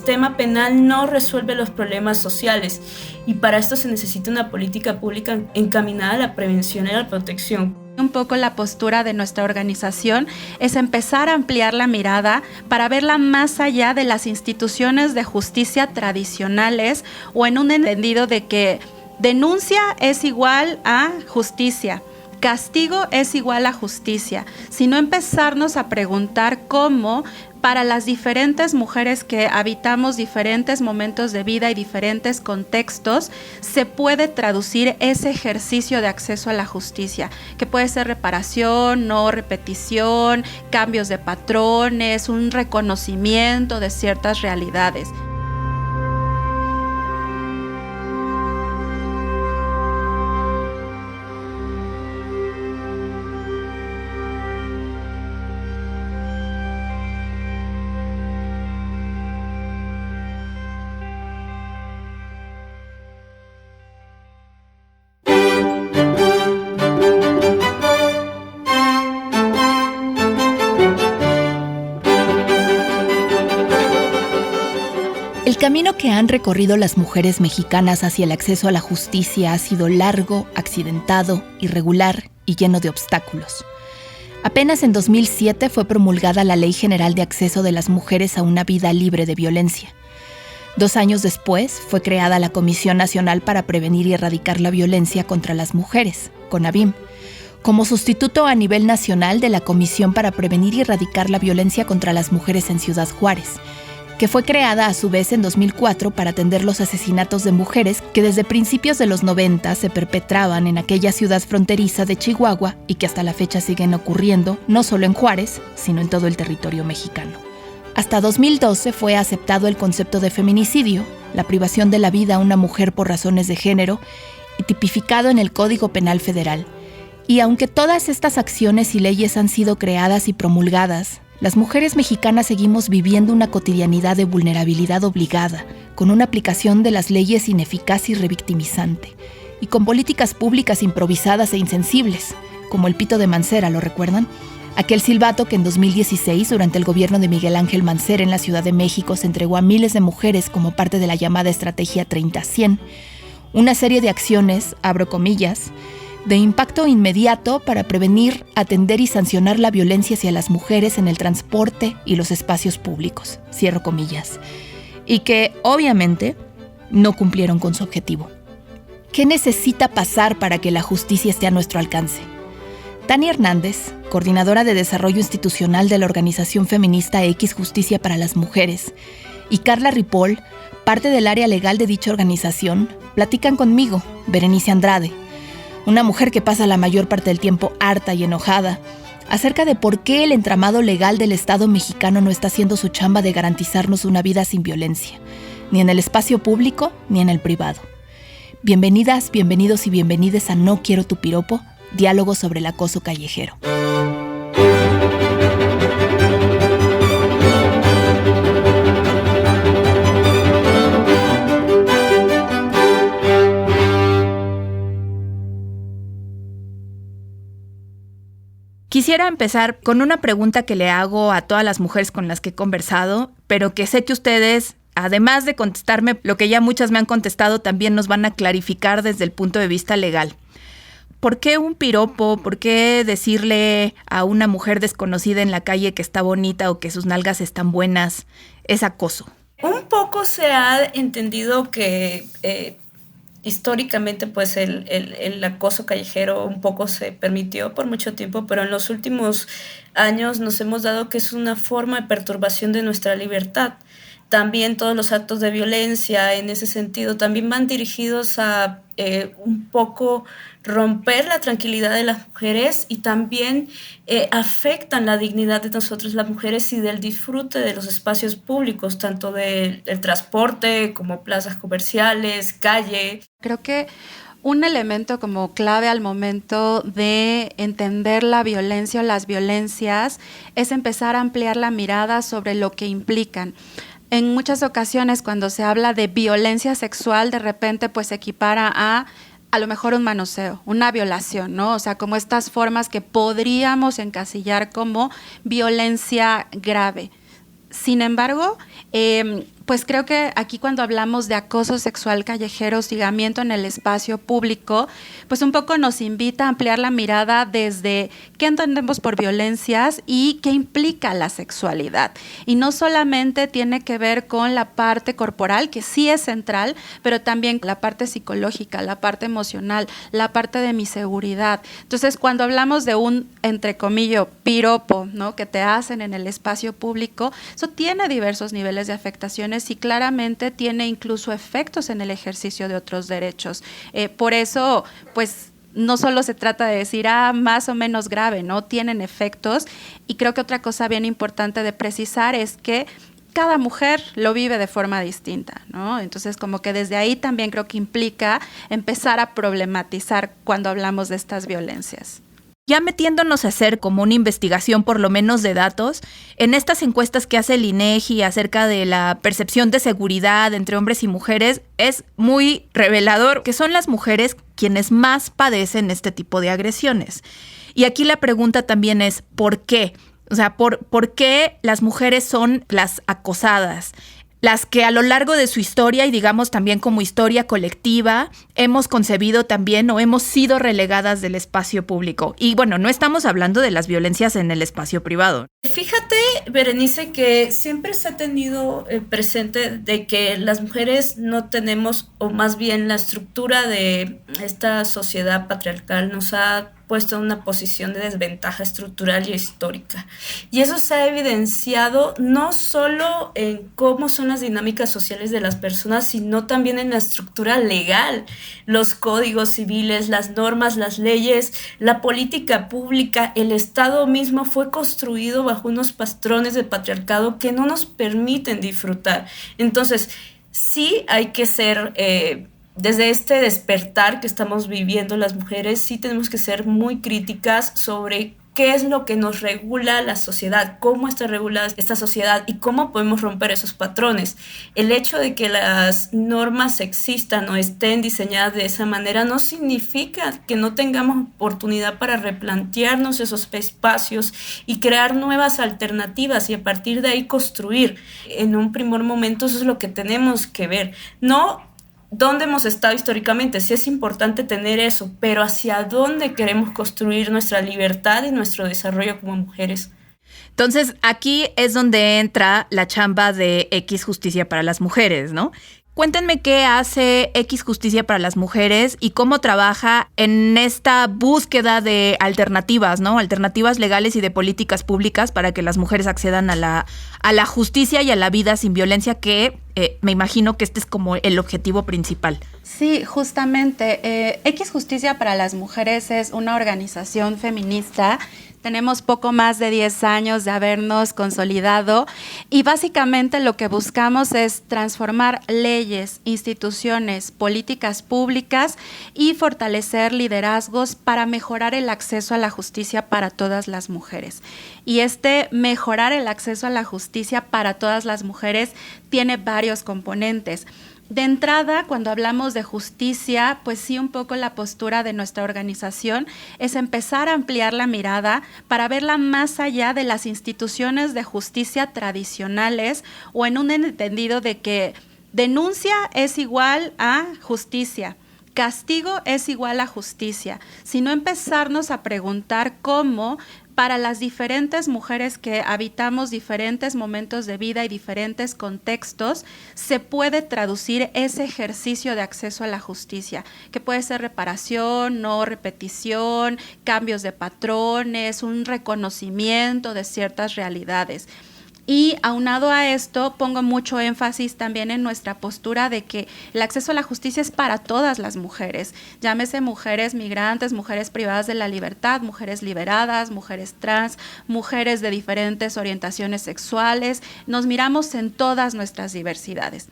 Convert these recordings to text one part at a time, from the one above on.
sistema penal no resuelve los problemas sociales y para esto se necesita una política pública encaminada a la prevención y a la protección. Un poco la postura de nuestra organización es empezar a ampliar la mirada para verla más allá de las instituciones de justicia tradicionales o en un entendido de que denuncia es igual a justicia. Castigo es igual a justicia, sino empezarnos a preguntar cómo para las diferentes mujeres que habitamos diferentes momentos de vida y diferentes contextos se puede traducir ese ejercicio de acceso a la justicia, que puede ser reparación, no repetición, cambios de patrones, un reconocimiento de ciertas realidades. El camino que han recorrido las mujeres mexicanas hacia el acceso a la justicia ha sido largo, accidentado, irregular y lleno de obstáculos. Apenas en 2007 fue promulgada la Ley General de Acceso de las Mujeres a una Vida Libre de Violencia. 2 años después fue creada la Comisión Nacional para Prevenir y Erradicar la Violencia contra las Mujeres, CONAVIM, como sustituto a nivel nacional de la Comisión para Prevenir y Erradicar la Violencia contra las Mujeres en Ciudad Juárez, que fue creada a su vez en 2004 para atender los asesinatos de mujeres que desde principios de los 90 se perpetraban en aquella ciudad fronteriza de Chihuahua y que hasta la fecha siguen ocurriendo, no solo en Juárez, sino en todo el territorio mexicano. Hasta 2012 fue aceptado el concepto de feminicidio, la privación de la vida a una mujer por razones de género, y tipificado en el Código Penal Federal. Y aunque todas estas acciones y leyes han sido creadas y promulgadas, las mujeres mexicanas seguimos viviendo una cotidianidad de vulnerabilidad obligada, con una aplicación de las leyes ineficaz y revictimizante, y con políticas públicas improvisadas e insensibles, como el pito de Mancera, ¿lo recuerdan? Aquel silbato que en 2016, durante el gobierno de Miguel Ángel Mancera en la Ciudad de México, se entregó a miles de mujeres como parte de la llamada Estrategia 30-100, una serie de acciones, abro comillas, de impacto inmediato para prevenir, atender y sancionar la violencia hacia las mujeres en el transporte y los espacios públicos, cierro comillas, y que, obviamente, no cumplieron con su objetivo. ¿Qué necesita pasar para que la justicia esté a nuestro alcance? Tania Hernández, coordinadora de Desarrollo Institucional de la organización feminista X Justicia para las Mujeres, y Carla Ripoll, parte del área legal de dicha organización, platican conmigo, Berenice Andrade, una mujer que pasa la mayor parte del tiempo harta y enojada, acerca de por qué el entramado legal del Estado mexicano no está haciendo su chamba de garantizarnos una vida sin violencia, ni en el espacio público ni en el privado. Bienvenidas, bienvenidos y bienvenides a No Quiero Tu Piropo, diálogo sobre el acoso callejero. Quisiera empezar con una pregunta que le hago a todas las mujeres con las que he conversado, pero que sé que ustedes, además de contestarme lo que ya muchas me han contestado, también nos van a clarificar desde el punto de vista legal. ¿Por qué un piropo? ¿Por qué decirle a una mujer desconocida en la calle que está bonita o que sus nalgas están buenas es acoso? Un poco se ha entendido que históricamente pues el acoso callejero un poco se permitió por mucho tiempo, pero en los últimos años nos hemos dado que es una forma de perturbación de nuestra libertad. También todos los actos de violencia en ese sentido también van dirigidos a un poco romper la tranquilidad de las mujeres y también afectan la dignidad de nosotros las mujeres y del disfrute de los espacios públicos, tanto del transporte como plazas comerciales, calle. Creo que un elemento como clave al momento de entender la violencia o las violencias es empezar a ampliar la mirada sobre lo que implican. En muchas ocasiones cuando se habla de violencia sexual, de repente pues se equipara a lo mejor un manoseo, una violación, ¿no? O sea, como estas formas que podríamos encasillar como violencia grave. Sin embargo, Pues creo que aquí cuando hablamos de acoso sexual callejero, hostigamiento en el espacio público, pues un poco nos invita a ampliar la mirada desde qué entendemos por violencias y qué implica la sexualidad. Y no solamente tiene que ver con la parte corporal, que sí es central, pero también la parte psicológica, la parte emocional, la parte de mi seguridad. Entonces, cuando hablamos de un, entre comillas, piropo, ¿no?, que te hacen en el espacio público, eso tiene diversos niveles de afectaciones y claramente tiene incluso efectos en el ejercicio de otros derechos. Por eso, pues, no solo se trata de decir, más o menos grave, ¿no? Tienen efectos. Y creo que otra cosa bien importante de precisar es que cada mujer lo vive de forma distinta, ¿no? Entonces, como que desde ahí también creo que implica empezar a problematizar cuando hablamos de estas violencias. Ya metiéndonos a hacer como una investigación por lo menos de datos, en estas encuestas que hace el INEGI acerca de la percepción de seguridad entre hombres y mujeres, es muy revelador que son las mujeres quienes más padecen este tipo de agresiones. Y aquí la pregunta también es, ¿por qué? O sea, ¿por qué las mujeres son las acosadas? Las que a lo largo de su historia y digamos también como historia colectiva hemos concebido también o hemos sido relegadas del espacio público. Y bueno, no estamos hablando de las violencias en el espacio privado. Fíjate, Berenice, que siempre se ha tenido presente de que las mujeres no tenemos, o más bien la estructura de esta sociedad patriarcal nos ha puesto en una posición de desventaja estructural y histórica. Y eso se ha evidenciado no solo en cómo son las dinámicas sociales de las personas, sino también en la estructura legal, los códigos civiles, las normas, las leyes, la política pública, el Estado mismo fue construido bajo unos patrones de patriarcado que no nos permiten disfrutar. Entonces, sí hay que ser... desde este despertar que estamos viviendo las mujeres, sí tenemos que ser muy críticas sobre qué es lo que nos regula la sociedad, cómo está regulada esta sociedad y cómo podemos romper esos patrones. El hecho de que las normas existan o estén diseñadas de esa manera no significa que no tengamos oportunidad para replantearnos esos espacios y crear nuevas alternativas y a partir de ahí construir. En un primer momento eso es lo que tenemos que ver. No dónde hemos estado históricamente, sí es importante tener eso, pero hacia dónde queremos construir nuestra libertad y nuestro desarrollo como mujeres. Entonces, aquí es donde entra la chamba de X Justicia para las Mujeres, ¿no? Cuéntenme qué hace X Justicia para las Mujeres y cómo trabaja en esta búsqueda de alternativas, ¿no? Alternativas legales y de políticas públicas para que las mujeres accedan a la justicia y a la vida sin violencia, que me imagino que este es como el objetivo principal. Sí, justamente. X Justicia para las Mujeres es una organización feminista. Tenemos poco más de 10 años de habernos consolidado y básicamente lo que buscamos es transformar leyes, instituciones, políticas públicas y fortalecer liderazgos para mejorar el acceso a la justicia para todas las mujeres. Y mejorar el acceso a la justicia para todas las mujeres tiene varios componentes. De entrada, cuando hablamos de justicia, pues sí, un poco la postura de nuestra organización es empezar a ampliar la mirada para verla más allá de las instituciones de justicia tradicionales o en un entendido de que denuncia es igual a justicia. Castigo es igual a justicia, sino empezarnos a preguntar cómo para las diferentes mujeres que habitamos diferentes momentos de vida y diferentes contextos, se puede traducir ese ejercicio de acceso a la justicia, que puede ser reparación, no repetición, cambios de patrones, un reconocimiento de ciertas realidades. Y aunado a esto, pongo mucho énfasis también en nuestra postura de que el acceso a la justicia es para todas las mujeres, llámese mujeres migrantes, mujeres privadas de la libertad, mujeres liberadas, mujeres trans, mujeres de diferentes orientaciones sexuales, nos miramos en todas nuestras diversidades.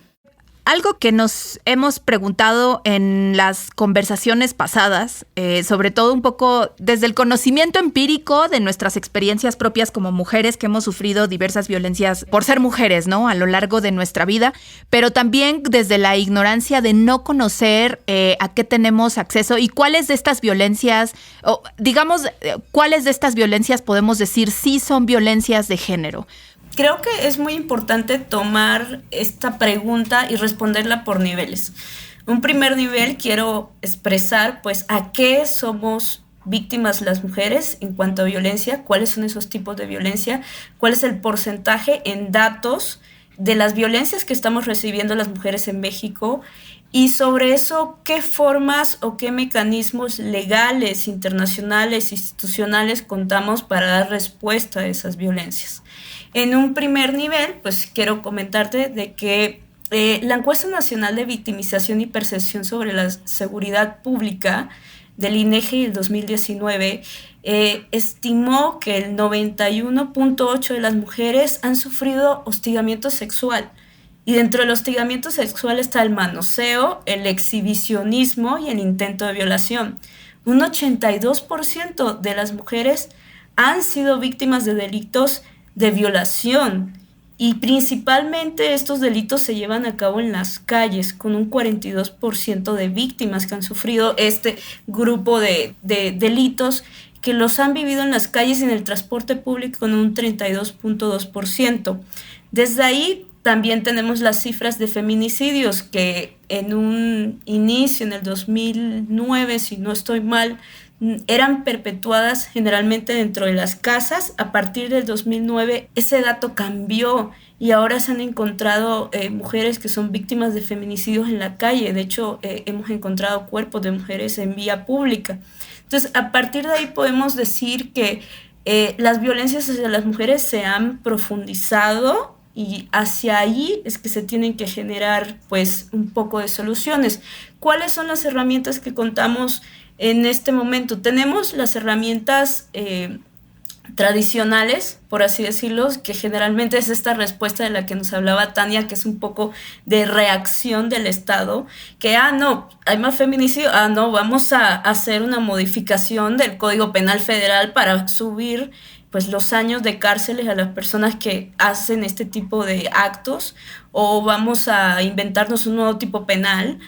Algo que nos hemos preguntado en las conversaciones pasadas, sobre todo un poco desde el conocimiento empírico de nuestras experiencias propias como mujeres que hemos sufrido diversas violencias por ser mujeres, ¿no?, a lo largo de nuestra vida, pero también desde la ignorancia de no conocer a qué tenemos acceso y cuáles de estas violencias, o digamos, cuáles de estas violencias podemos decir sí son violencias de género. Creo que es muy importante tomar esta pregunta y responderla por niveles. Un primer nivel, quiero expresar pues a qué somos víctimas las mujeres en cuanto a violencia, cuáles son esos tipos de violencia, cuál es el porcentaje en datos de las violencias que estamos recibiendo las mujeres en México, y sobre eso qué formas o qué mecanismos legales, internacionales, institucionales contamos para dar respuesta a esas violencias. En un primer nivel, pues quiero comentarte de que la encuesta nacional de victimización y percepción sobre la seguridad pública del INEGI del 2019 estimó que el 91.8% de las mujeres han sufrido hostigamiento sexual. Y dentro del hostigamiento sexual está el manoseo, el exhibicionismo y el intento de violación. Un 82% de las mujeres han sido víctimas de delitos de violación, y principalmente estos delitos se llevan a cabo en las calles, con un 42% de víctimas que han sufrido este grupo de delitos, que los han vivido en las calles y en el transporte público con un 32.2%. Desde ahí también tenemos las cifras de feminicidios, que en un inicio, en el 2009, si no estoy mal, eran perpetuadas generalmente dentro de las casas. A partir del 2009 ese dato cambió y ahora se han encontrado mujeres que son víctimas de feminicidios en la calle. De hecho, hemos encontrado cuerpos de mujeres en vía pública. Entonces, a partir de ahí podemos decir que las violencias hacia las mujeres se han profundizado, y hacia ahí es que se tienen que generar pues un poco de soluciones. ¿Cuáles son las herramientas que contamos en este momento? Tenemos las herramientas tradicionales, por así decirlo, que generalmente es esta respuesta de la que nos hablaba Tania, que es un poco de reacción del Estado, que no, hay más feminicidio, no, vamos a hacer una modificación del Código Penal Federal para subir pues los años de cárceles a las personas que hacen este tipo de actos, o vamos a inventarnos un nuevo tipo penal,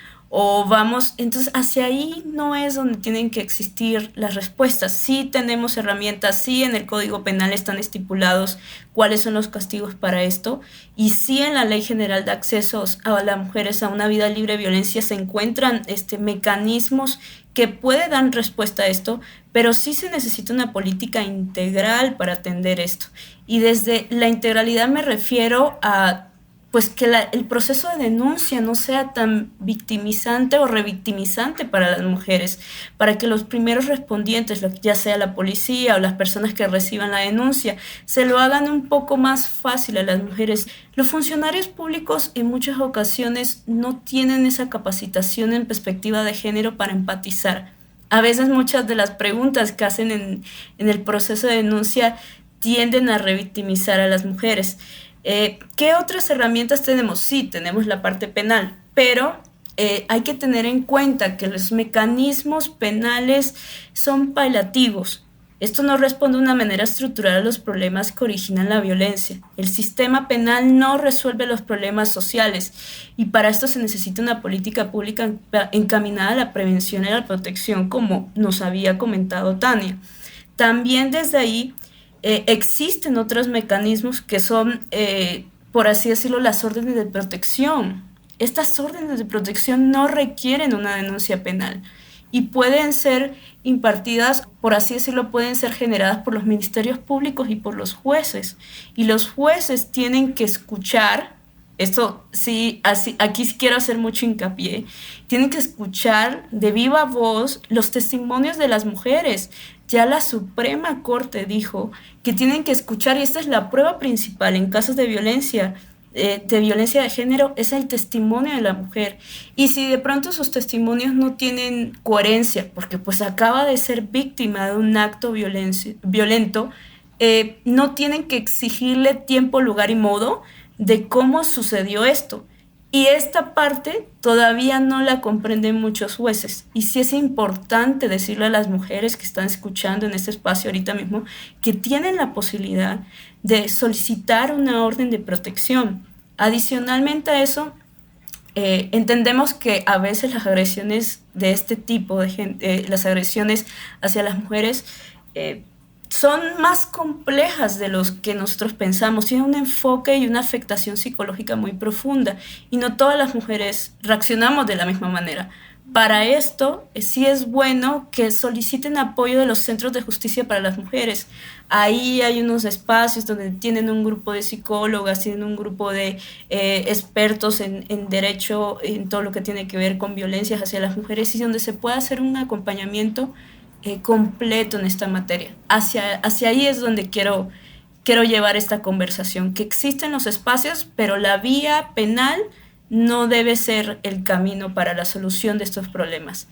entonces hacia ahí no es donde tienen que existir las respuestas. Sí tenemos herramientas, sí en el Código Penal están estipulados cuáles son los castigos para esto, y sí en la Ley General de Accesos a las Mujeres a una Vida Libre de Violencia se encuentran mecanismos que pueden dar respuesta a esto, pero sí se necesita una política integral para atender esto. Y desde la integralidad me refiero a pues que el proceso de denuncia no sea tan victimizante o revictimizante para las mujeres, para que los primeros respondientes, ya sea la policía o las personas que reciban la denuncia, se lo hagan un poco más fácil a las mujeres. Los funcionarios públicos en muchas ocasiones no tienen esa capacitación en perspectiva de género para empatizar. A veces muchas de las preguntas que hacen en el proceso de denuncia tienden a revictimizar a las mujeres. ¿Qué otras herramientas tenemos? Sí, tenemos la parte penal, pero hay que tener en cuenta que los mecanismos penales son paliativos. Esto no responde de una manera estructural a los problemas que originan la violencia. El sistema penal no resuelve los problemas sociales, y para esto se necesita una política pública encaminada a la prevención y a la protección, como nos había comentado Tania. También desde ahí existen otros mecanismos que son, por así decirlo, las órdenes de protección. Estas órdenes de protección no requieren una denuncia penal y pueden ser impartidas, por así decirlo, pueden ser generadas por los ministerios públicos y por los jueces. Y los jueces tienen que escuchar, esto sí, aquí sí quiero hacer mucho hincapié, tienen que escuchar de viva voz los testimonios de las mujeres. Ya la Suprema Corte dijo que tienen que escuchar, y esta es la prueba principal en casos de violencia de género, es el testimonio de la mujer. Y si de pronto sus testimonios no tienen coherencia, porque pues acaba de ser víctima de un acto violento, no tienen que exigirle tiempo, lugar y modo de cómo sucedió esto. Y esta parte todavía no la comprenden muchos jueces. Y sí es importante decirle a las mujeres que están escuchando en este espacio ahorita mismo que tienen la posibilidad de solicitar una orden de protección. Adicionalmente a eso, entendemos que a veces las agresiones de este tipo, las agresiones hacia las mujeres, son más complejas de los que nosotros pensamos, tienen un enfoque y una afectación psicológica muy profunda y no todas las mujeres reaccionamos de la misma manera. Para esto, sí es bueno que soliciten apoyo de los centros de justicia para las mujeres. Ahí hay unos espacios donde tienen un grupo de psicólogas, tienen un grupo de expertos en derecho, en todo lo que tiene que ver con violencias hacia las mujeres y donde se puede hacer un acompañamiento completo en esta materia. Hacia ahí es donde quiero llevar esta conversación, que existen los espacios, pero la vía penal no debe ser el camino para la solución de estos problemas.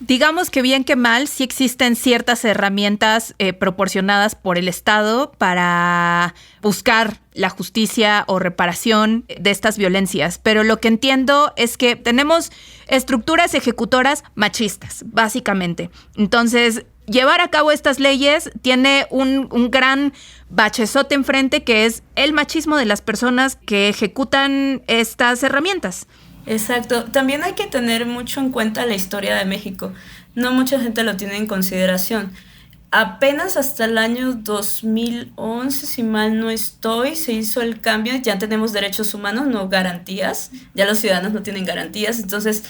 Digamos que bien que mal, sí existen ciertas herramientas proporcionadas por el Estado para buscar la justicia o reparación de estas violencias. Pero lo que entiendo es que tenemos estructuras ejecutoras machistas, básicamente. Entonces, llevar a cabo estas leyes tiene un gran bachezote enfrente, que es el machismo de las personas que ejecutan estas herramientas. Exacto. También hay que tener mucho en cuenta la historia de México. No mucha gente lo tiene en consideración. Apenas hasta el año 2011, si mal no estoy, se hizo el cambio. Ya tenemos derechos humanos, no garantías. Ya los ciudadanos no tienen garantías. Entonces,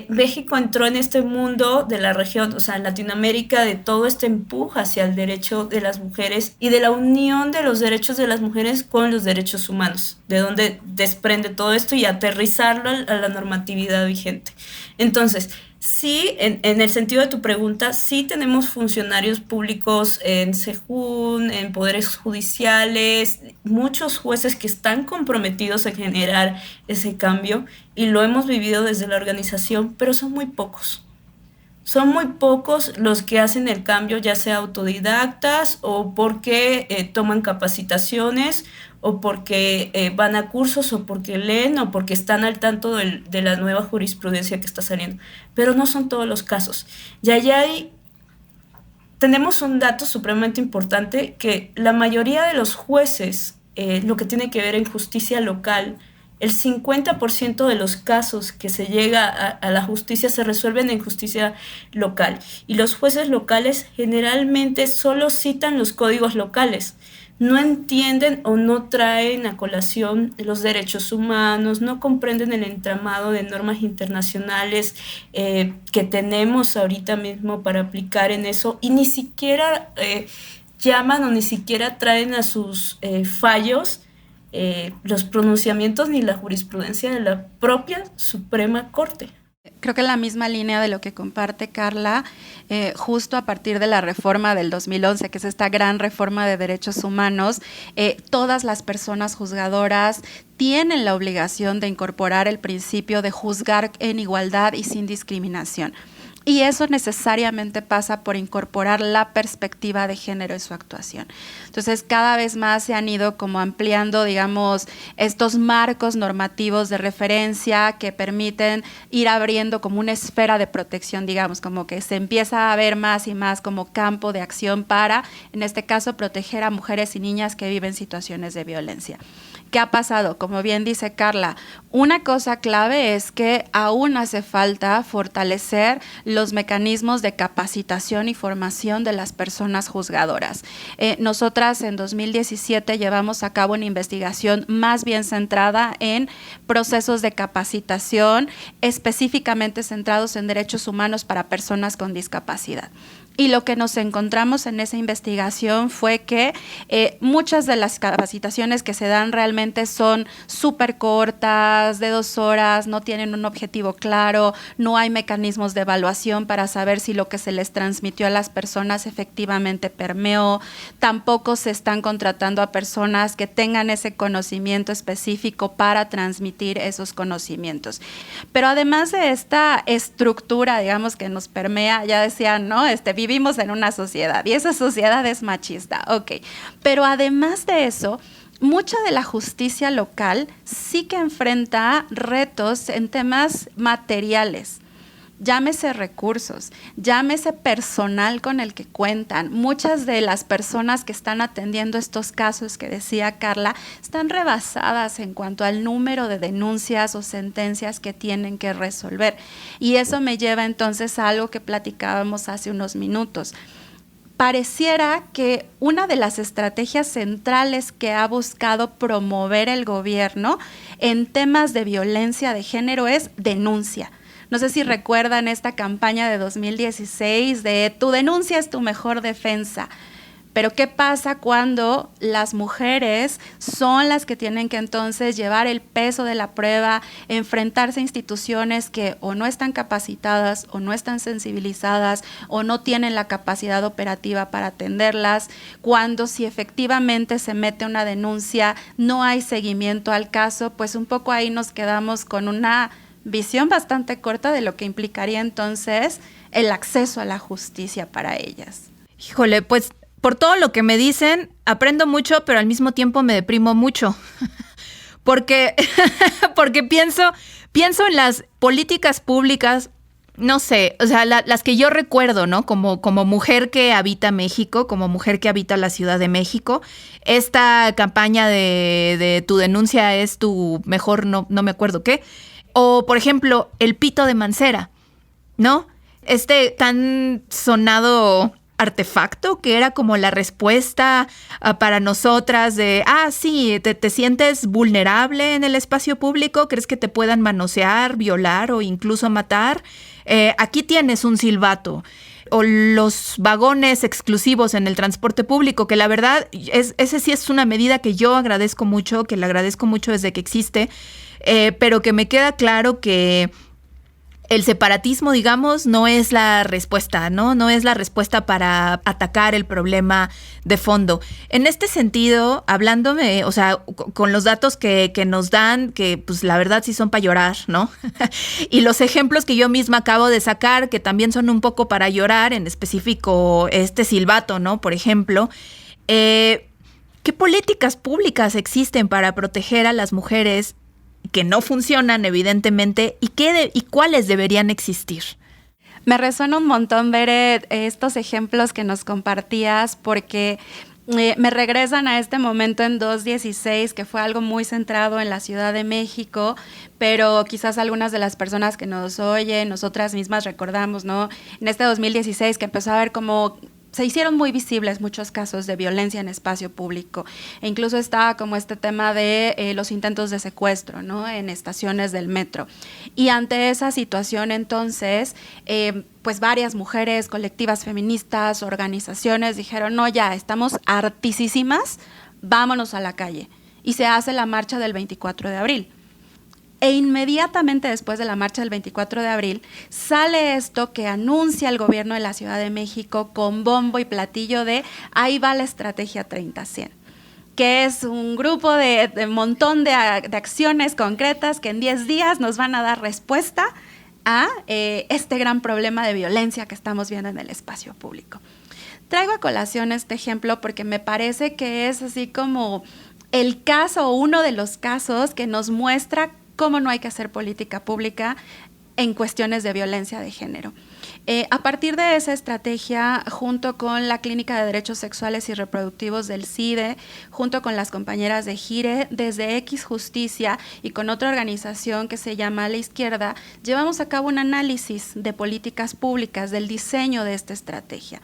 México entró en este mundo de la región, o sea, en Latinoamérica, de todo este empuje hacia el derecho de las mujeres y de la unión de los derechos de las mujeres con los derechos humanos, de donde desprende todo esto y aterrizarlo a la normatividad vigente. Entonces, sí, en el sentido de tu pregunta, sí tenemos funcionarios públicos en SEJUN, en poderes judiciales, muchos jueces que están comprometidos en generar ese cambio y lo hemos vivido desde la organización, pero son muy pocos. Son muy pocos los que hacen el cambio, ya sea autodidactas o porque toman capacitaciones o porque van a cursos o porque leen o porque están al tanto de la nueva jurisprudencia que está saliendo. Pero no son todos los casos. Tenemos un dato supremamente importante, que la mayoría de los jueces, lo que tiene que ver en justicia local, el 50% de los casos que se llega a la justicia se resuelven en justicia local. Y los jueces locales generalmente solo citan los códigos locales. No entienden o no traen a colación los derechos humanos, no comprenden el entramado de normas internacionales que tenemos ahorita mismo para aplicar en eso, y ni siquiera llaman o ni siquiera traen a sus fallos los pronunciamientos ni la jurisprudencia de la propia Suprema Corte. Creo que en la misma línea de lo que comparte Carla, justo a partir de la reforma del 2011, que es esta gran reforma de derechos humanos, todas las personas juzgadoras tienen la obligación de incorporar el principio de juzgar en igualdad y sin discriminación. Y eso necesariamente pasa por incorporar la perspectiva de género en su actuación. Entonces, cada vez más se han ido como ampliando, digamos, estos marcos normativos de referencia que permiten ir abriendo como una esfera de protección, digamos, como que se empieza a ver más y más como campo de acción para, en este caso, proteger a mujeres y niñas que viven situaciones de violencia. ¿Qué ha pasado? Como bien dice Carla, una cosa clave es que aún hace falta fortalecer los mecanismos de capacitación y formación de las personas juzgadoras. Nosotras en 2017 llevamos a cabo una investigación más bien centrada en procesos de capacitación específicamente centrados en derechos humanos para personas con discapacidad. Y lo que nos encontramos en esa investigación fue que muchas de las capacitaciones que se dan realmente son súper cortas, de 2 horas, no tienen un objetivo claro, no hay mecanismos de evaluación para saber si lo que se les transmitió a las personas efectivamente permeó, tampoco se están contratando a personas que tengan ese conocimiento específico para transmitir esos conocimientos. Pero además de esta estructura, digamos, que nos permea, ya decían, ¿no? Vivimos en una sociedad y esa sociedad es machista, ok. Pero además de eso, mucha de la justicia local sí que enfrenta retos en temas materiales. Llámese recursos, llámese personal con el que cuentan. Muchas de las personas que están atendiendo estos casos que decía Carla están rebasadas en cuanto al número de denuncias o sentencias que tienen que resolver. Y eso me lleva entonces a algo que platicábamos hace unos minutos. pareciera que una de las estrategias centrales que ha buscado promover el gobierno en temas de violencia de género es denuncia. No sé si recuerdan esta campaña de 2016 de tu denuncia es tu mejor defensa. Pero ¿qué pasa cuando las mujeres son las que tienen que entonces llevar el peso de la prueba, enfrentarse a instituciones que o no están capacitadas o no están sensibilizadas o no tienen la capacidad operativa para atenderlas? Cuando si efectivamente se mete una denuncia, no hay seguimiento al caso, pues un poco ahí nos quedamos con una visión bastante corta de lo que implicaría entonces el acceso a la justicia para ellas. Híjole, pues por todo lo que me dicen, aprendo mucho, pero al mismo tiempo me deprimo mucho. porque pienso en las políticas públicas, no sé, o sea, las que yo recuerdo, ¿no? Como mujer que habita México, como mujer que habita la Ciudad de México. Esta campaña de tu denuncia es tu mejor, no me acuerdo qué. O, por ejemplo, el pito de Mancera, ¿no? Este tan sonado artefacto que era como la respuesta para nosotras de, sí, te sientes vulnerable en el espacio público, crees que te puedan manosear, violar o incluso matar, aquí tienes un silbato. O los vagones exclusivos en el transporte público, que la verdad, ese sí es una medida que yo agradezco mucho, que le agradezco mucho desde que existe, pero que me queda claro que el separatismo, digamos, no es la respuesta, ¿no? No es la respuesta para atacar el problema de fondo. En este sentido, hablándome, o sea, con los datos que nos dan, que pues la verdad sí son para llorar, ¿no? Y los ejemplos que yo misma acabo de sacar, que también son un poco para llorar, en específico este silbato, ¿no? Por ejemplo, ¿qué políticas públicas existen para proteger a las mujeres que no funcionan, evidentemente, y cuáles deberían existir? Me resuena un montón ver estos ejemplos que nos compartías, porque me regresan a este momento en 2016, que fue algo muy centrado en la Ciudad de México, pero quizás algunas de las personas que nos oyen, nosotras mismas recordamos, ¿no? En este 2016 que empezó a ver como se hicieron muy visibles muchos casos de violencia en espacio público, e incluso estaba como este tema de los intentos de secuestro, ¿no? En estaciones del metro. Y ante esa situación entonces, pues varias mujeres, colectivas feministas, organizaciones dijeron, no, ya, estamos hartisísimas, vámonos a la calle. Y se hace la marcha del 24 de abril. E inmediatamente después de la marcha del 24 de abril sale esto que anuncia el gobierno de la Ciudad de México con bombo y platillo de ahí va la estrategia 30-100, que es un grupo de montón de acciones concretas que en 10 días nos van a dar respuesta a este gran problema de violencia que estamos viendo en el espacio público. Traigo a colación este ejemplo porque me parece que es así como el caso, uno de los casos que nos muestra cómo no hay que hacer política pública en cuestiones de violencia de género. A partir de esa estrategia, junto con la Clínica de Derechos Sexuales y Reproductivos del CIDE, junto con las compañeras de GIRE, desde X Justicia y con otra organización que se llama La Izquierda, llevamos a cabo un análisis de políticas públicas, del diseño de esta estrategia.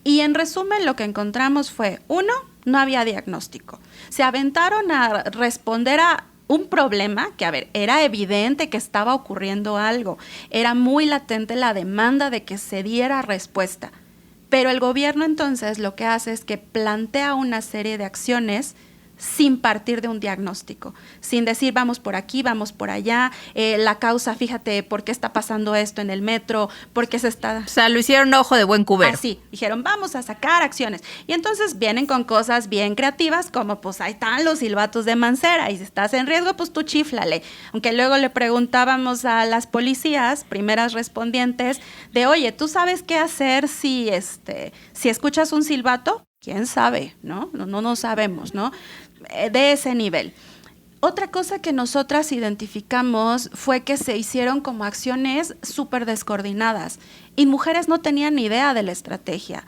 Y en resumen, lo que encontramos fue, 1, no había diagnóstico. Se aventaron a responder a un problema que, a ver, era evidente que estaba ocurriendo algo, era muy latente la demanda de que se diera respuesta, pero el gobierno entonces lo que hace es que plantea una serie de acciones sin partir de un diagnóstico, sin decir vamos por aquí, vamos por allá, la causa, fíjate por qué está pasando esto en el metro, por qué se está... O sea, lo hicieron ojo de buen cubero. Así, dijeron vamos a sacar acciones, y entonces vienen con cosas bien creativas como pues ahí están los silbatos de Mancera, y si estás en riesgo pues tú chíflale, aunque luego le preguntábamos a las policías, primeras respondientes, de oye, ¿tú sabes qué hacer si escuchas un silbato? ¿Quién sabe? No sabemos, ¿no? De ese nivel. Otra cosa que nosotras identificamos fue que se hicieron como acciones súper descoordinadas y mujeres no tenían ni idea de la estrategia.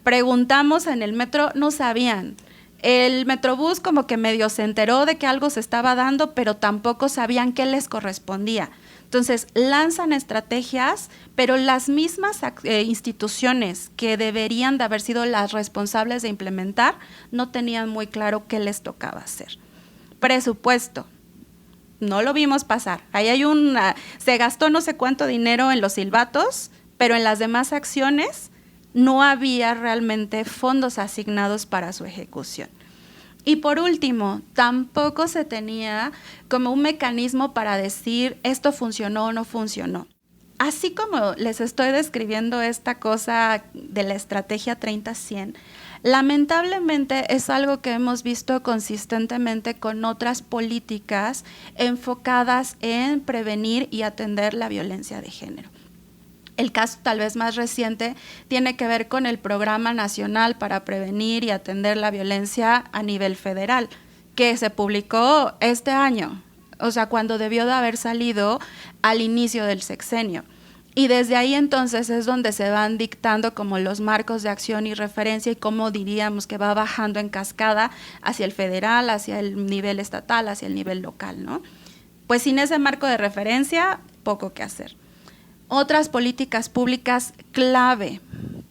Preguntamos en el metro, no sabían. El Metrobús como que medio se enteró de que algo se estaba dando, pero tampoco sabían qué les correspondía. Entonces, lanzan estrategias, pero las mismas instituciones que deberían de haber sido las responsables de implementar no tenían muy claro qué les tocaba hacer. Presupuesto. No lo vimos pasar. Ahí hay se gastó no sé cuánto dinero en los silbatos, pero en las demás acciones no había realmente fondos asignados para su ejecución. Y por último, tampoco se tenía como un mecanismo para decir esto funcionó o no funcionó. Así como les estoy describiendo esta cosa de la estrategia 30-100, lamentablemente es algo que hemos visto consistentemente con otras políticas enfocadas en prevenir y atender la violencia de género. El caso tal vez más reciente tiene que ver con el Programa Nacional para Prevenir y Atender la Violencia a nivel federal, que se publicó este año, o sea, cuando debió de haber salido al inicio del sexenio. Y desde ahí entonces es donde se van dictando como los marcos de acción y referencia y cómo diríamos que va bajando en cascada hacia el federal, hacia el nivel estatal, hacia el nivel local, ¿no? Pues sin ese marco de referencia, poco que hacer. Otras políticas públicas clave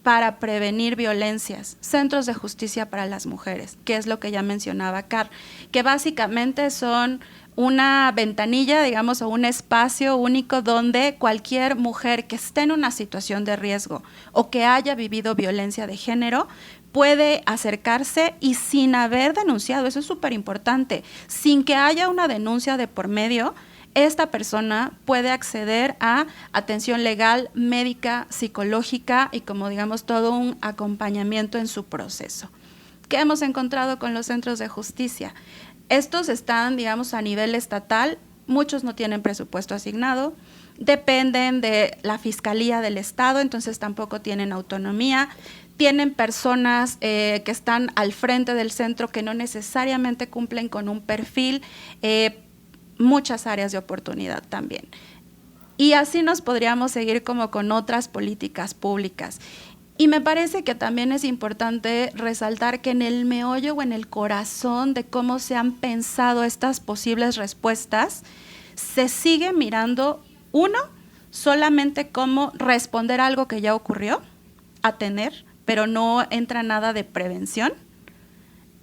para prevenir violencias, centros de justicia para las mujeres, que es lo que ya mencionaba Car, que básicamente son una ventanilla, digamos, o un espacio único donde cualquier mujer que esté en una situación de riesgo o que haya vivido violencia de género puede acercarse y sin haber denunciado, eso es súper importante, sin que haya una denuncia de por medio, esta persona puede acceder a atención legal, médica, psicológica y como digamos todo un acompañamiento en su proceso. ¿Qué hemos encontrado con los centros de justicia? Estos están, digamos, a nivel estatal, muchos no tienen presupuesto asignado, dependen de la Fiscalía del Estado, entonces tampoco tienen autonomía, tienen personas que están al frente del centro que no necesariamente cumplen con un perfil, muchas áreas de oportunidad también. Y así nos podríamos seguir como con otras políticas públicas. Y me parece que también es importante resaltar que en el meollo o en el corazón de cómo se han pensado estas posibles respuestas, se sigue mirando, uno, solamente cómo responder a algo que ya ocurrió, atener, pero no entra nada de prevención.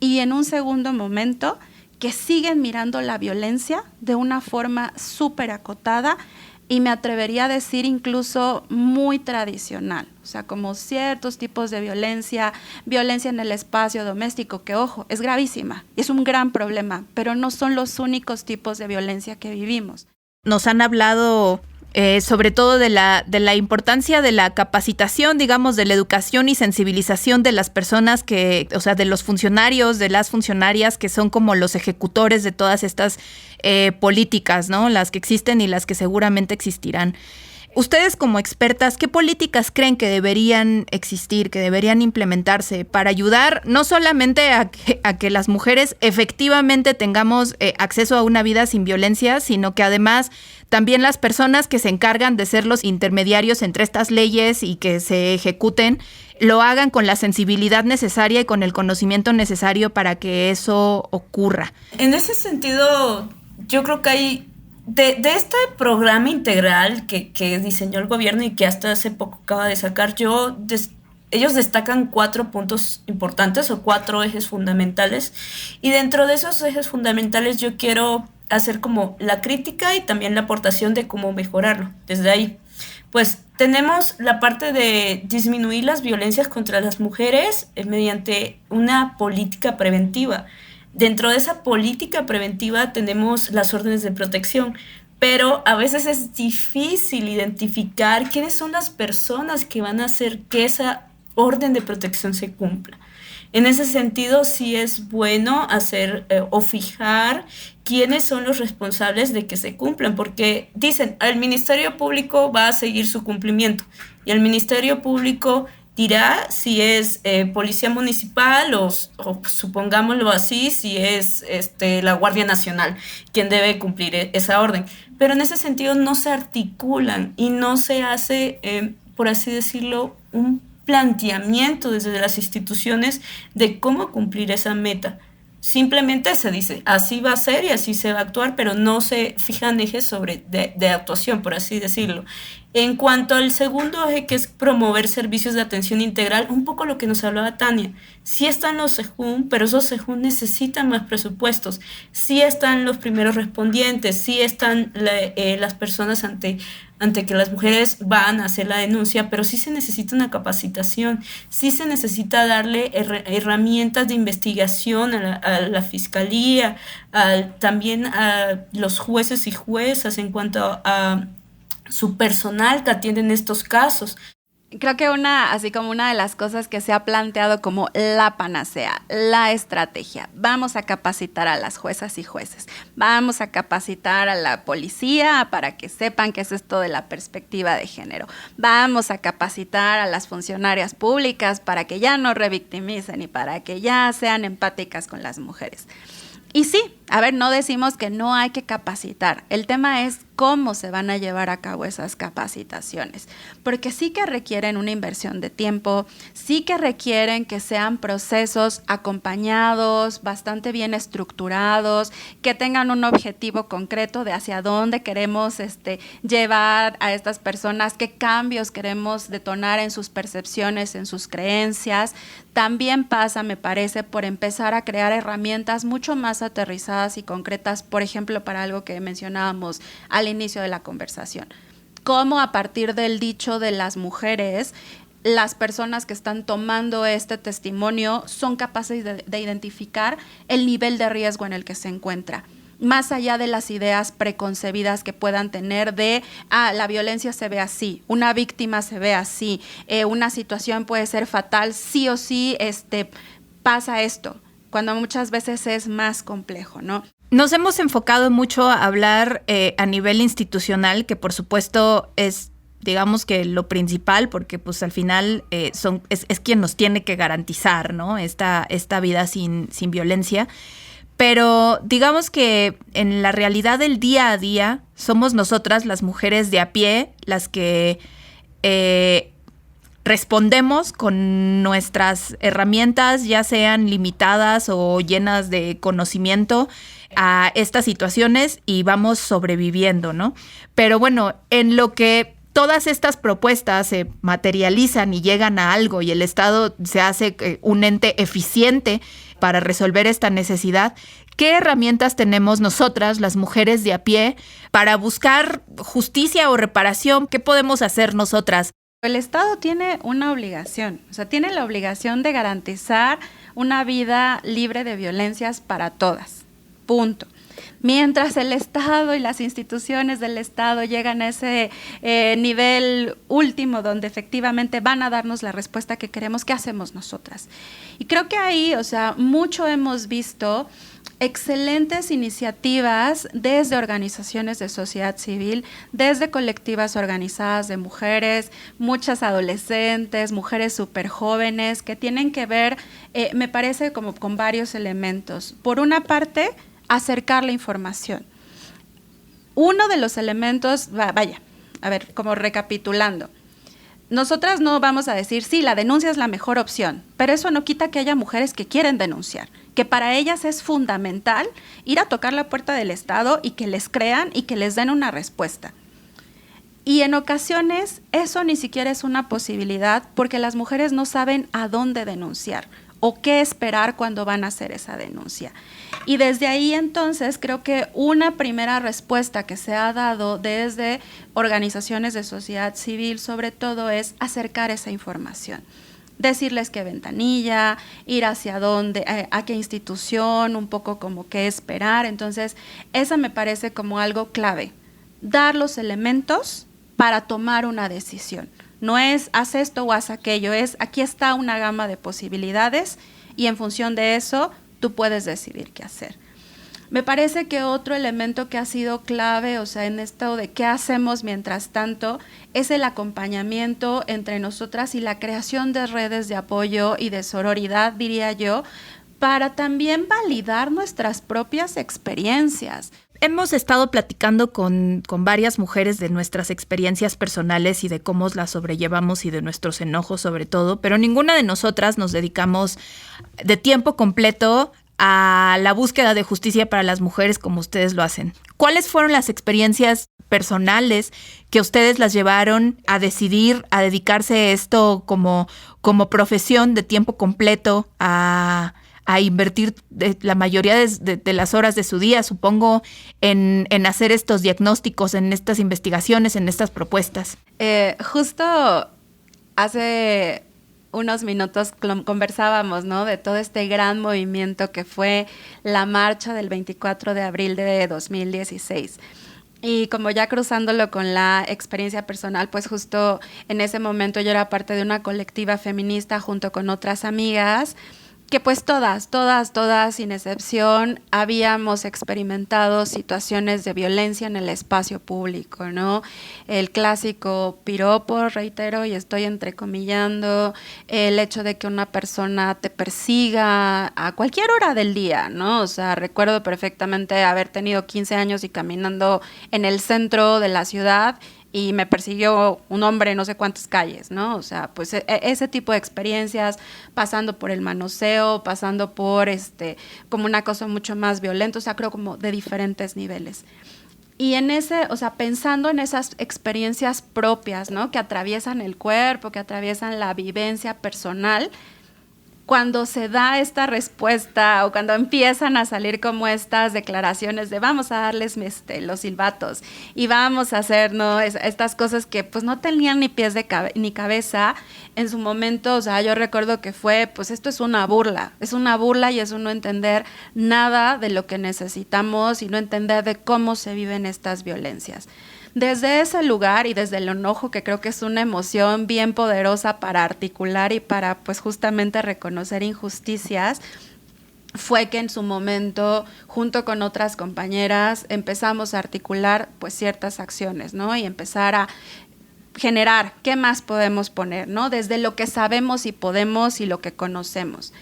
Y en un segundo momento, que siguen mirando la violencia de una forma súper acotada y me atrevería a decir incluso muy tradicional, o sea, como ciertos tipos de violencia en el espacio doméstico, que ojo, es gravísima, es un gran problema, pero no son los únicos tipos de violencia que vivimos. Nos han hablado sobre todo de la importancia de la capacitación, digamos, de la educación y sensibilización de las personas o sea, de los funcionarios, de las funcionarias que son como los ejecutores de todas estas políticas, ¿no? Las que existen y las que seguramente existirán. Ustedes como expertas, ¿qué políticas creen que deberían existir, que deberían implementarse para ayudar no solamente a que las mujeres efectivamente tengamos acceso a una vida sin violencia, sino que además también las personas que se encargan de ser los intermediarios entre estas leyes y que se ejecuten, lo hagan con la sensibilidad necesaria y con el conocimiento necesario para que eso ocurra? En ese sentido, yo creo que hay de este programa integral que diseñó el gobierno y que hasta hace poco acaba de sacar, ellos destacan 4 puntos importantes o 4 ejes fundamentales, y dentro de esos ejes fundamentales yo quiero hacer como la crítica y también la aportación de cómo mejorarlo. Desde ahí, pues tenemos la parte de disminuir las violencias contra las mujeres mediante una política preventiva. Dentro de esa política preventiva tenemos las órdenes de protección, pero a veces es difícil identificar quiénes son las personas que van a hacer que esa orden de protección se cumpla. En ese sentido, sí es bueno hacer o fijar quiénes son los responsables de que se cumplan, porque dicen, el Ministerio Público va a seguir su cumplimiento y el Ministerio Público dirá si es Policía Municipal o supongámoslo así, si es la Guardia Nacional quien debe cumplir esa orden. Pero en ese sentido no se articulan y no se hace, por así decirlo, un planteamiento desde las instituciones de cómo cumplir esa meta. Simplemente se dice, así va a ser y así se va a actuar, pero no se fijan ejes de actuación, por así decirlo. En cuanto al segundo eje, que es promover servicios de atención integral, un poco lo que nos hablaba Tania. Sí están los SEJUN, pero esos SEJUN necesitan más presupuestos. Sí están los primeros respondientes, sí están las personas ante que las mujeres van a hacer la denuncia, pero sí se necesita una capacitación, sí se necesita darle herramientas de investigación a la fiscalía, también a los jueces y juezas en cuanto a su personal que atienden estos casos. Creo que así como una de las cosas que se ha planteado como la panacea, la estrategia, vamos a capacitar a las juezas y jueces, vamos a capacitar a la policía para que sepan qué es esto de la perspectiva de género, vamos a capacitar a las funcionarias públicas para que ya no revictimicen y para que ya sean empáticas con las mujeres. Y sí, a ver, no decimos que no hay que capacitar, el tema es cómo se van a llevar a cabo esas capacitaciones, porque sí que requieren una inversión de tiempo, sí que requieren que sean procesos acompañados, bastante bien estructurados, que tengan un objetivo concreto de hacia dónde queremos llevar a estas personas, qué cambios queremos detonar en sus percepciones, en sus creencias. También pasa, me parece, por empezar a crear herramientas mucho más aterrizadas y concretas, por ejemplo, para algo que mencionábamos al inicio de la conversación. Cómo a partir del dicho de las mujeres, las personas que están tomando este testimonio son capaces de identificar el nivel de riesgo en el que se encuentra, más allá de las ideas preconcebidas que puedan tener de, la violencia se ve así, una víctima se ve así, una situación puede ser fatal, sí o sí pasa esto, cuando muchas veces es más complejo, ¿no? Nos hemos enfocado mucho a hablar a nivel institucional, que por supuesto es, digamos que lo principal, porque pues al final es quien nos tiene que garantizar, ¿no? esta vida sin violencia. Pero digamos que en la realidad del día a día somos nosotras, las mujeres de a pie, las que respondemos con nuestras herramientas, ya sean limitadas o llenas de conocimiento, a estas situaciones y vamos sobreviviendo, ¿no? Pero bueno, en lo que todas estas propuestas se materializan y llegan a algo y el Estado se hace un ente eficiente para resolver esta necesidad, ¿qué herramientas tenemos nosotras, las mujeres de a pie, para buscar justicia o reparación? ¿Qué podemos hacer nosotras? El Estado tiene una obligación, o sea, tiene la obligación de garantizar una vida libre de violencias para todas. Punto. Mientras el Estado y las instituciones del Estado llegan a ese nivel último donde efectivamente van a darnos la respuesta que queremos, ¿qué hacemos nosotras? Y creo que ahí, o sea, mucho hemos visto excelentes iniciativas desde organizaciones de sociedad civil, desde colectivas organizadas de mujeres, muchas adolescentes, mujeres súper jóvenes, que tienen que ver, me parece, como con varios elementos. Por una parte, acercar la información. Uno de los elementos, como recapitulando, nosotras no vamos a decir, sí, la denuncia es la mejor opción, pero eso no quita que haya mujeres que quieren denunciar, que para ellas es fundamental ir a tocar la puerta del Estado y que les crean y que les den una respuesta. Y en ocasiones eso ni siquiera es una posibilidad porque las mujeres no saben a dónde denunciar o qué esperar cuando van a hacer esa denuncia. Y desde ahí entonces creo que una primera respuesta que se ha dado desde organizaciones de sociedad civil sobre todo es acercar esa información. Decirles qué ventanilla, ir hacia dónde, a qué institución, un poco como qué esperar. Entonces, esa me parece como algo clave. Dar los elementos para tomar una decisión. No es haz esto o haz aquello, es aquí está una gama de posibilidades y en función de eso tú puedes decidir qué hacer. Me parece que otro elemento que ha sido clave, o sea, en esto de qué hacemos mientras tanto, es el acompañamiento entre nosotras y la creación de redes de apoyo y de sororidad, diría yo, para también validar nuestras propias experiencias. Hemos estado platicando con varias mujeres de nuestras experiencias personales y de cómo las sobrellevamos y de nuestros enojos sobre todo, pero ninguna de nosotras nos dedicamos de tiempo completo a la búsqueda de justicia para las mujeres como ustedes lo hacen. ¿Cuáles fueron las experiencias personales que ustedes las llevaron a decidir, a dedicarse a esto como profesión de tiempo completo, a invertir la mayoría de las horas de su día, supongo, en hacer estos diagnósticos, en estas investigaciones, en estas propuestas? Justo hace unos minutos conversábamos, ¿no?, de todo este gran movimiento que fue la marcha del 24 de abril de 2016. Y como ya cruzándolo con la experiencia personal, pues justo en ese momento yo era parte de una colectiva feminista junto con otras amigas que pues todas, sin excepción, habíamos experimentado situaciones de violencia en el espacio público, ¿no? El clásico piropo, reitero, y estoy entrecomillando, el hecho de que una persona te persiga a cualquier hora del día, ¿no? O sea, recuerdo perfectamente haber tenido 15 años y caminando en el centro de la ciudad y me persiguió un hombre en no sé cuántas calles, ¿no? O sea, pues ese tipo de experiencias, pasando por el manoseo, pasando por como una cosa mucho más violenta, o sea, creo como de diferentes niveles. Y en o sea, pensando en esas experiencias propias, ¿no?, que atraviesan el cuerpo, que atraviesan la vivencia personal, cuando se da esta respuesta o cuando empiezan a salir como estas declaraciones de vamos a darles los silbatos y vamos a hacer, ¿no?, estas cosas que pues no tenían ni pies ni cabeza en su momento. O sea, yo recuerdo que fue, pues esto es una burla y es un no entender nada de lo que necesitamos y no entender de cómo se viven estas violencias. Desde ese lugar y desde el enojo, que creo que es una emoción bien poderosa para articular y para pues justamente reconocer injusticias, fue que en su momento, junto con otras compañeras, empezamos a articular pues ciertas acciones, ¿no? Y empezar a generar qué más podemos poner, ¿no? Desde lo que sabemos y podemos y lo que conocemos.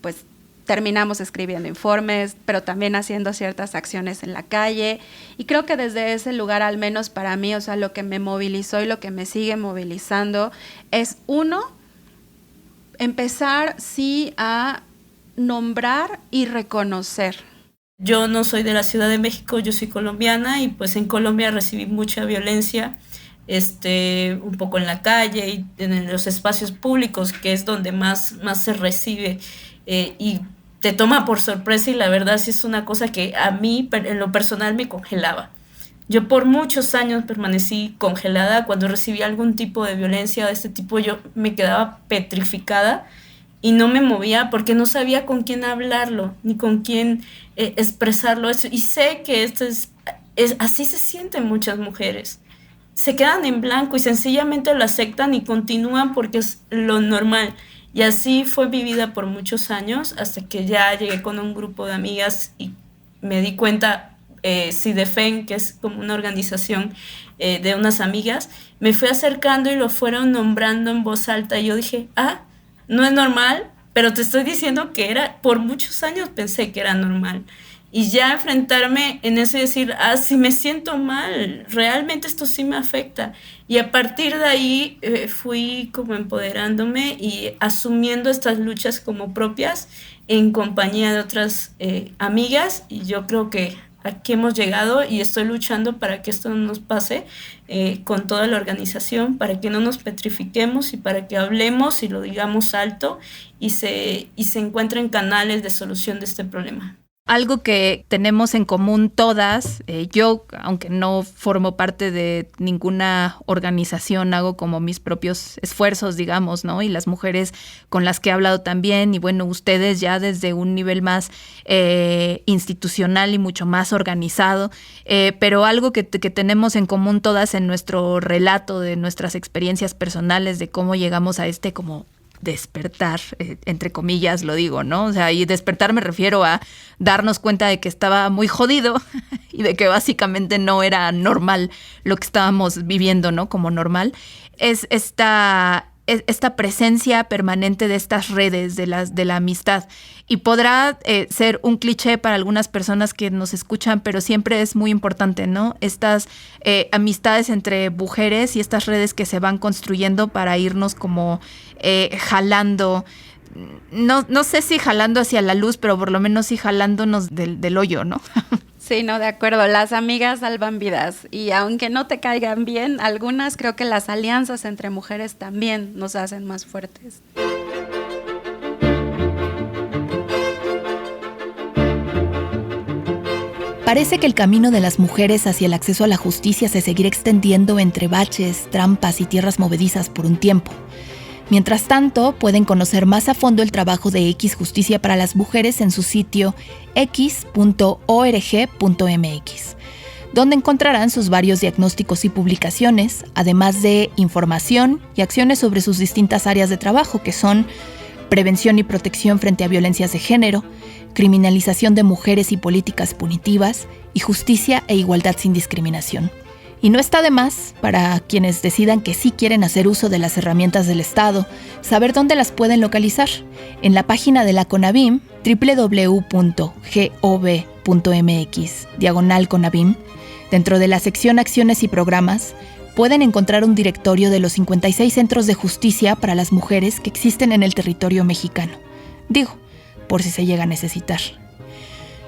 Pues terminamos escribiendo informes, pero también haciendo ciertas acciones en la calle. Y creo que desde ese lugar, al menos para mí, o sea, lo que me movilizó y lo que me sigue movilizando es, uno, empezar, sí, a nombrar y reconocer. Yo no soy de la Ciudad de México, yo soy colombiana y pues en Colombia recibí mucha violencia, un poco en la calle y en los espacios públicos, que es donde más se recibe, y te toma por sorpresa, y la verdad sí es una cosa que a mí en lo personal me congelaba. Yo por muchos años permanecí congelada. Cuando recibía algún tipo de violencia de este tipo, yo me quedaba petrificada y no me movía porque no sabía con quién hablarlo ni con quién expresarlo. Y sé que así se sienten muchas mujeres. Se quedan en blanco y sencillamente lo aceptan y continúan porque es lo normal. Y así fue mi vida por muchos años, hasta que ya llegué con un grupo de amigas y me di cuenta, CIDEFEN, que es como una organización de unas amigas, me fui acercando y lo fueron nombrando en voz alta. Y yo dije, no es normal, pero te estoy diciendo que por muchos años pensé que era normal. Y ya enfrentarme en eso y decir, sí me siento mal, realmente esto sí me afecta. Y a partir de ahí fui como empoderándome y asumiendo estas luchas como propias en compañía de otras amigas. Y yo creo que aquí hemos llegado y estoy luchando para que esto no nos pase con toda la organización, para que no nos petrifiquemos y para que hablemos y lo digamos alto y se encuentren canales de solución de este problema. Algo que tenemos en común todas, yo, aunque no formo parte de ninguna organización, hago como mis propios esfuerzos, digamos, ¿no? Y las mujeres con las que he hablado también, y bueno, ustedes ya desde un nivel más institucional y mucho más organizado, pero algo que tenemos en común todas en nuestro relato de nuestras experiencias personales, de cómo llegamos a como despertar, entre comillas lo digo, ¿no? O sea, y despertar me refiero a darnos cuenta de que estaba muy jodido y de que básicamente no era normal lo que estábamos viviendo, ¿no? Como normal. Es esta presencia permanente de estas redes de la amistad. Y podrá ser un cliché para algunas personas que nos escuchan, pero siempre es muy importante, ¿no? Estas amistades entre mujeres y estas redes que se van construyendo para irnos como jalando no sé si jalando hacia la luz, pero por lo menos sí jalándonos del hoyo, ¿no? Sí, no, de acuerdo. Las amigas salvan vidas. Y aunque no te caigan bien, algunas creo que las alianzas entre mujeres también nos hacen más fuertes. Parece que el camino de las mujeres hacia el acceso a la justicia se seguirá extendiendo entre baches, trampas y tierras movedizas por un tiempo. Mientras tanto, pueden conocer más a fondo el trabajo de X Justicia para las Mujeres en su sitio x.org.mx, donde encontrarán sus varios diagnósticos y publicaciones, además de información y acciones sobre sus distintas áreas de trabajo, que son prevención y protección frente a violencias de género, criminalización de mujeres y políticas punitivas, y justicia e igualdad sin discriminación. Y no está de más, para quienes decidan que sí quieren hacer uso de las herramientas del Estado, saber dónde las pueden localizar. En la página de la CONAVIM, www.gov.mx/CONAVIM, dentro de la sección Acciones y Programas, pueden encontrar un directorio de los 56 centros de justicia para las mujeres que existen en el territorio mexicano. Digo, por si se llega a necesitar.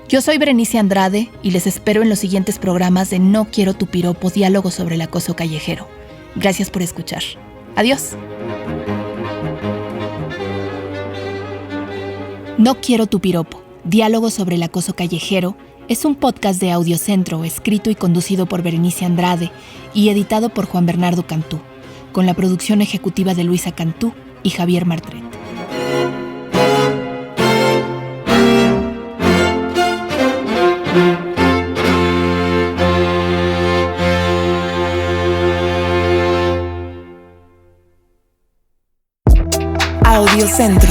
Yo soy Berenice Andrade y les espero en los siguientes programas de No Quiero Tu Piropo, diálogo sobre el acoso callejero. Gracias por escuchar. Adiós. No Quiero Tu Piropo, diálogo sobre el acoso callejero, es un podcast de Audiocentro, escrito y conducido por Berenice Andrade y editado por Juan Bernardo Cantú, con la producción ejecutiva de Luisa Cantú y Javier Martret. Audiocentro.